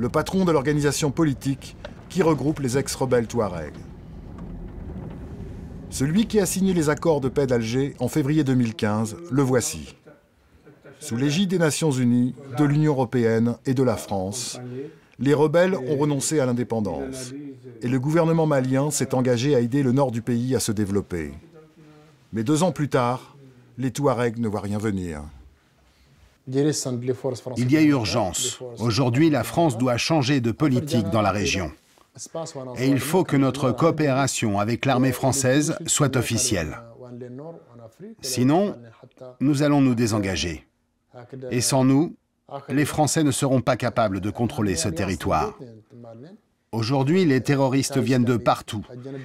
le patron de l'organisation politique qui regroupe les ex-rebelles Touaregs. Celui qui a signé les accords de paix d'Alger en février 2015, le voici. Sous l'égide des Nations Unies, de l'Union européenne et de la France, les rebelles ont renoncé à l'indépendance et le gouvernement malien s'est engagé à aider le nord du pays à se développer. Mais 2 ans plus tard, les Touaregs ne voient rien venir. Il y a urgence. Aujourd'hui, la France doit changer de politique dans la région. Et il faut que notre coopération avec l'armée française soit officielle. Sinon, nous allons nous désengager. Et sans nous, les Français ne seront pas capables de contrôler ce territoire. Aujourd'hui, les terroristes viennent de partout.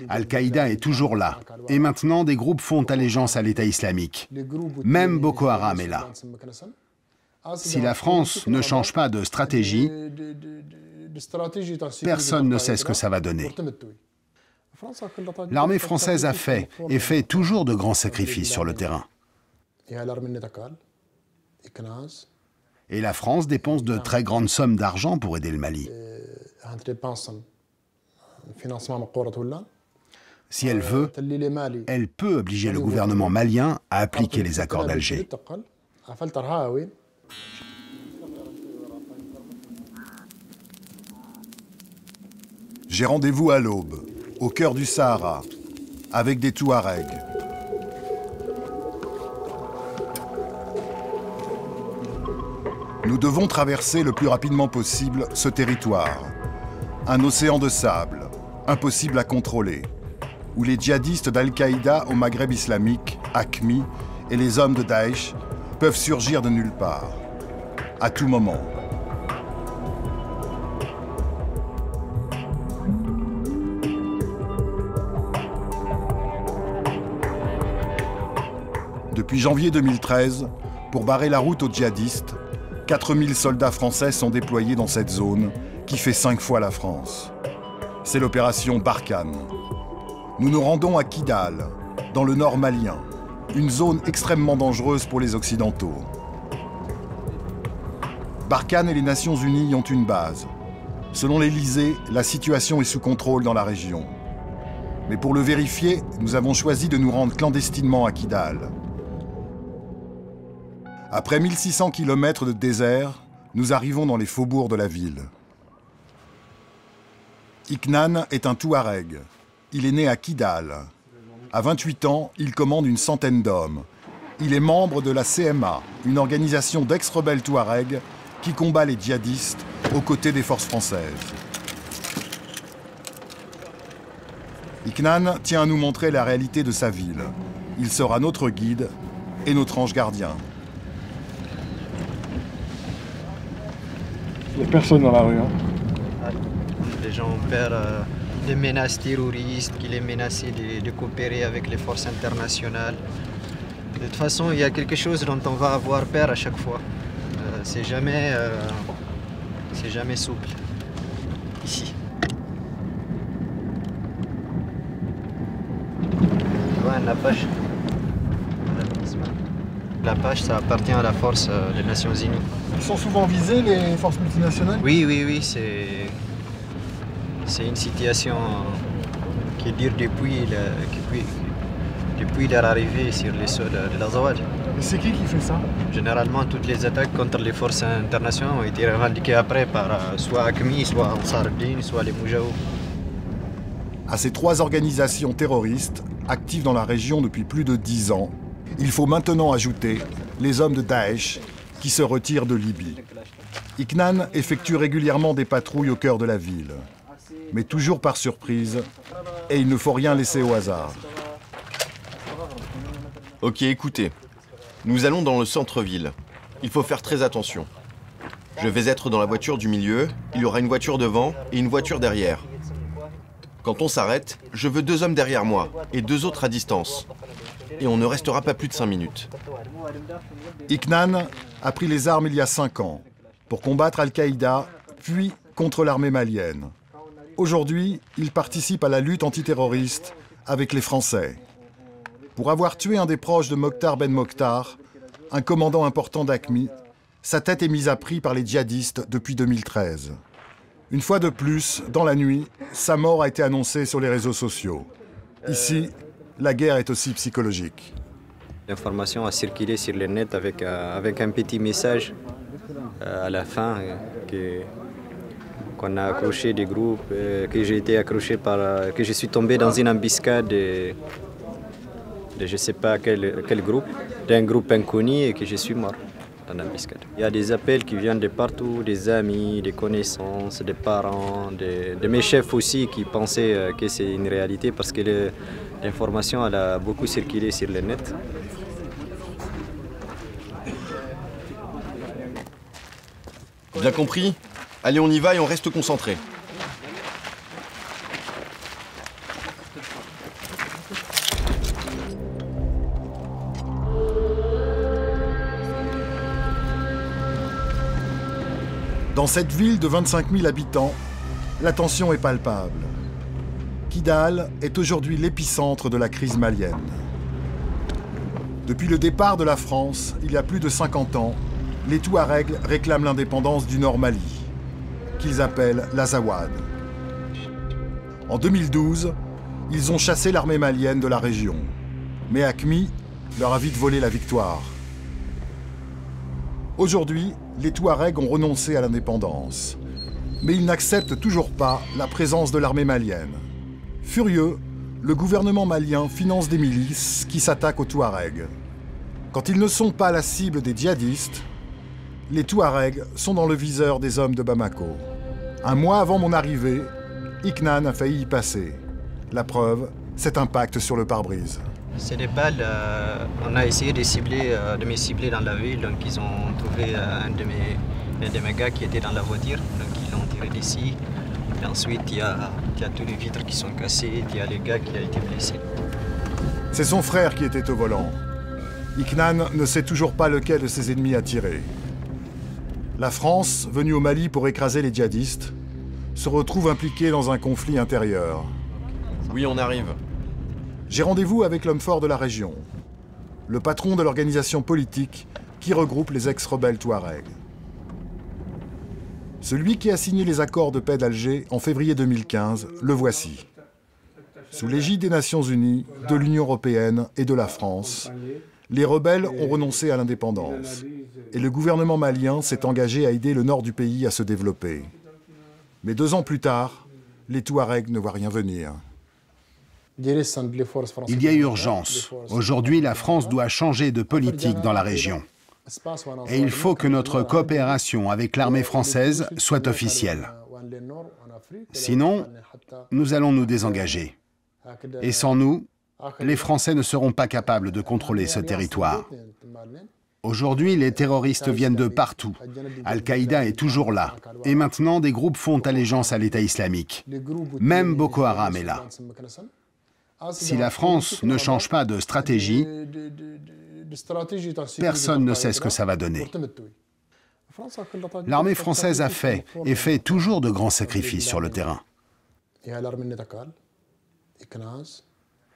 Al-Qaïda est toujours là. Et maintenant, des groupes font allégeance à l'État islamique. Même Boko Haram est là. Si la France ne change pas de stratégie, personne ne sait ce que ça va donner. L'armée française a fait et fait toujours de grands sacrifices sur le terrain. Et la France dépense de très grandes sommes d'argent pour aider le Mali. Si elle veut, elle peut obliger le gouvernement malien à appliquer les accords d'Alger. J'ai rendez-vous à l'aube, au cœur du Sahara, avec des Touaregs. Nous devons traverser le plus rapidement possible ce territoire. Un océan de sable, impossible à contrôler, où les djihadistes d'Al-Qaïda au Maghreb islamique, AQMI, et les hommes de Daesh peuvent surgir de nulle part, à tout moment. Depuis janvier 2013, pour barrer la route aux djihadistes, 4000 soldats français sont déployés dans cette zone qui fait 5 fois la France. C'est l'opération Barkhane. Nous nous rendons à Kidal, dans le nord malien, une zone extrêmement dangereuse pour les Occidentaux. Barkhane et les Nations Unies y ont une base. Selon l'Élysée, la situation est sous contrôle dans la région. Mais pour le vérifier, nous avons choisi de nous rendre clandestinement à Kidal. Après 1600 km de désert, nous arrivons dans les faubourgs de la ville. Iknan est un Touareg. Il est né à Kidal. À 28 ans, il commande une centaine d'hommes. Il est membre de la CMA, une organisation d'ex-rebelles Touaregs qui combat les djihadistes aux côtés des forces françaises. Iknan tient à nous montrer la réalité de sa ville. Il sera notre guide et notre ange gardien. Il n'y a personne dans la rue. Hein. Les gens ont peur des menaces terroristes, qu'il est menacé de coopérer avec les forces internationales. De toute façon, il y a quelque chose dont on va avoir peur à chaque fois. C'est jamais souple, ici. Ouais, la pêche, ça appartient à la force des Nations Unies. Ils sont souvent visés, les forces multinationales? Oui, c'est une situation qui dure depuis leur arrivée sur les sols de l'Azawad. Et c'est qui fait ça? Généralement, toutes les attaques contre les forces internationales ont été revendiquées après par soit AQMI, soit Ansar al-Din, soit les Moujahou. À ces 3 organisations terroristes, actives dans la région depuis plus de 10 ans, il faut maintenant ajouter les hommes de Daesh qui se retirent de Libye. Iknan effectue régulièrement des patrouilles au cœur de la ville, mais toujours par surprise, et il ne faut rien laisser au hasard. Ok, écoutez, nous allons dans le centre-ville. Il faut faire très attention. Je vais être dans la voiture du milieu, il y aura une voiture devant et une voiture derrière. Quand on s'arrête, je veux 2 hommes derrière moi et 2 autres à distance. Et on ne restera pas plus de 5 minutes. Iknan a pris les armes il y a 5 ans pour combattre Al-Qaïda, puis contre l'armée malienne. Aujourd'hui, il participe à la lutte antiterroriste avec les Français. Pour avoir tué un des proches de Mokhtar Ben Mokhtar, un commandant important d'AQMI, sa tête est mise à prix par les djihadistes depuis 2013. Une fois de plus, dans la nuit, sa mort a été annoncée sur les réseaux sociaux. Ici, la guerre est aussi psychologique. L'information a circulé sur le net avec un petit message à la fin qu'on a accroché des groupes, que j'ai été accroché que je suis tombé dans une embuscade de je ne sais pas quel groupe, d'un groupe inconnu et que je suis mort dans l'embuscade. Il y a des appels qui viennent de partout, des amis, des connaissances, des parents, de mes chefs aussi qui pensaient que c'est une réalité parce que l'information elle a beaucoup circulé sur le net. Bien compris? Allez, on y va et on reste concentré. Dans cette ville de 25 000 habitants, la tension est palpable. Kidal est aujourd'hui l'épicentre de la crise malienne. Depuis le départ de la France, il y a plus de 50 ans, les Touaregs réclament l'indépendance du Nord Mali, qu'ils appellent l'Azawad. En 2012, ils ont chassé l'armée malienne de la région. Mais AQMI leur a vite volé la victoire. Aujourd'hui, les Touaregs ont renoncé à l'indépendance. Mais ils n'acceptent toujours pas la présence de l'armée malienne. Furieux, le gouvernement malien finance des milices qui s'attaquent aux Touaregs. Quand ils ne sont pas la cible des djihadistes, les Touaregs sont dans le viseur des hommes de Bamako. Un mois avant mon arrivée, Iknan a failli y passer. La preuve, cet impact sur le pare-brise. C'est des balles, on a essayé de me cibler dans la ville, donc ils ont trouvé un de mes gars qui était dans la voiture, donc ils l'ont tiré d'ici. Et ensuite, il y a tous les vitres qui sont cassées, il y a le gars qui a été blessé. C'est son frère qui était au volant. Iknan ne sait toujours pas lequel de ses ennemis a tiré. La France, venue au Mali pour écraser les djihadistes, se retrouve impliquée dans un conflit intérieur. Oui, on arrive. J'ai rendez-vous avec l'homme fort de la région, le patron de l'organisation politique qui regroupe les ex-rebelles Touaregs. Celui qui a signé les accords de paix d'Alger en février 2015, le voici. Sous l'égide des Nations Unies, de l'Union européenne et de la France, les rebelles ont renoncé à l'indépendance et le gouvernement malien s'est engagé à aider le nord du pays à se développer. Mais 2 ans plus tard, les Touaregs ne voient rien venir. Il y a urgence. Aujourd'hui, la France doit changer de politique dans la région. Et il faut que notre coopération avec l'armée française soit officielle. Sinon, nous allons nous désengager. Et sans nous, les Français ne seront pas capables de contrôler ce territoire. Aujourd'hui, les terroristes viennent de partout. Al-Qaïda est toujours là. Et maintenant, des groupes font allégeance à l'État islamique. Même Boko Haram est là. Si la France ne change pas de stratégie, personne ne sait ce que ça va donner. L'armée française a fait et fait toujours de grands sacrifices sur le terrain.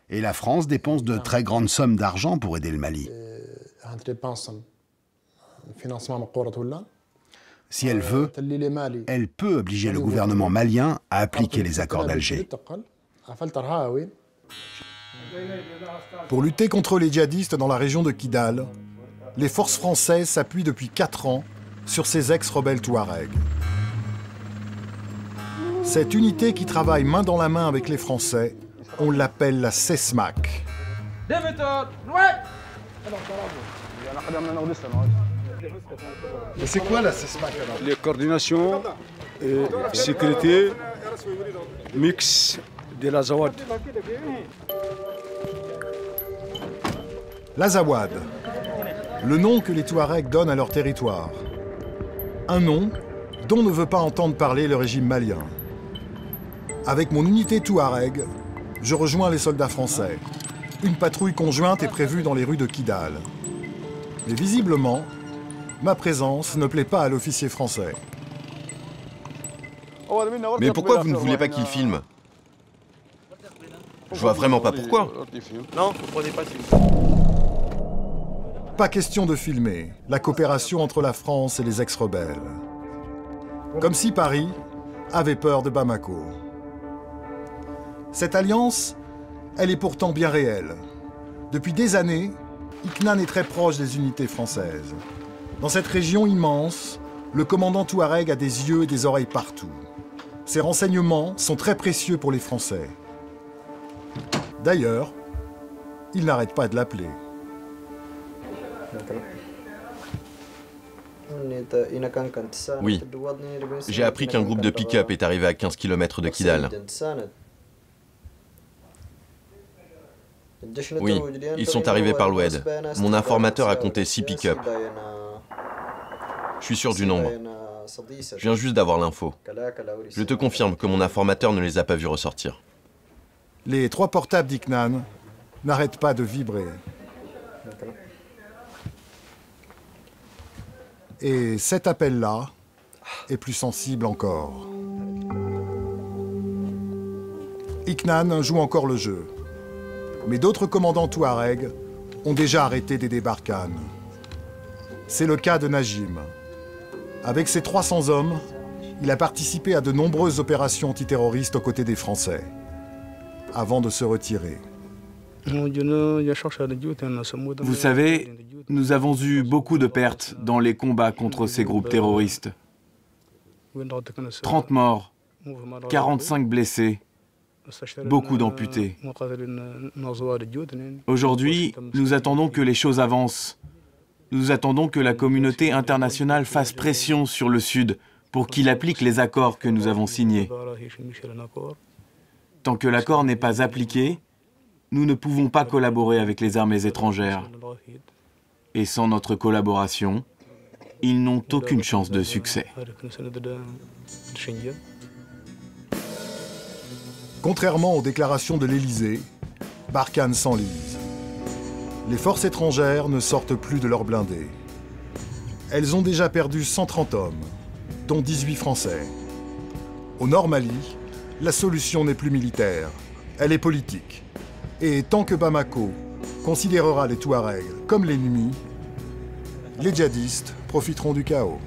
Et la France dépense de très grandes sommes d'argent pour aider le Mali. Si elle veut, elle peut obliger le gouvernement malien à appliquer les accords d'Alger. Pour lutter contre les djihadistes dans la région de Kidal, les forces françaises s'appuient depuis 4 ans sur ces ex-rebelles Touaregs. Cette unité qui travaille main dans la main avec les Français, on l'appelle la CESMAC. Mais c'est quoi la CESMAC alors? Les coordinations et sécurité mix de l'Azawad. L'Azawad, le nom que les Touaregs donnent à leur territoire. Un nom dont ne veut pas entendre parler le régime malien. Avec mon unité Touareg, je rejoins les soldats français. Une patrouille conjointe est prévue dans les rues de Kidal. Mais visiblement, ma présence ne plaît pas à l'officier français. Mais pourquoi vous ne voulez pas qu'il filme? Je vois vraiment pas pourquoi. Non, vous prenez pas celui. Pas question de filmer la coopération entre la France et les ex-rebelles. Comme si Paris, avait peur de Bamako. Cette alliance, elle est pourtant bien réelle. Depuis des années, Iknan est très proche des unités françaises. Dans cette région immense, le commandant Touareg a des yeux et des oreilles partout. Ses renseignements sont très précieux pour les Français. D'ailleurs, il n'arrête pas de l'appeler. Oui. J'ai appris qu'un groupe de pick-up est arrivé à 15 km de Kidal. Oui, ils sont arrivés par l'Oued. Mon informateur a compté 6 pick-up. Je suis sûr du nombre. Je viens juste d'avoir l'info. Je te confirme que mon informateur ne les a pas vus ressortir. Les 3 portables d'Iknan n'arrêtent pas de vibrer. Et cet appel-là est plus sensible encore. Iknan joue encore le jeu. Mais d'autres commandants Touareg ont déjà arrêté d'aider Barkhane. C'est le cas de Najim. Avec ses 300 hommes, il a participé à de nombreuses opérations antiterroristes aux côtés des Français, avant de se retirer. Vous savez, nous avons eu beaucoup de pertes dans les combats contre ces groupes terroristes. 30 morts, 45 blessés, beaucoup d'amputés. Aujourd'hui, nous attendons que les choses avancent. Nous attendons que la communauté internationale fasse pression sur le Sud pour qu'il applique les accords que nous avons signés. Tant que l'accord n'est pas appliqué, nous ne pouvons pas collaborer avec les armées étrangères. Et sans notre collaboration, ils n'ont aucune chance de succès. Contrairement aux déclarations de l'Élysée, Barkhane s'enlise. Les forces étrangères ne sortent plus de leurs blindés. Elles ont déjà perdu 130 hommes, dont 18 Français. Au Nord Mali, la solution n'est plus militaire, elle est politique. Et tant que Bamako considérera les Touaregs comme l'ennemi, les djihadistes profiteront du chaos.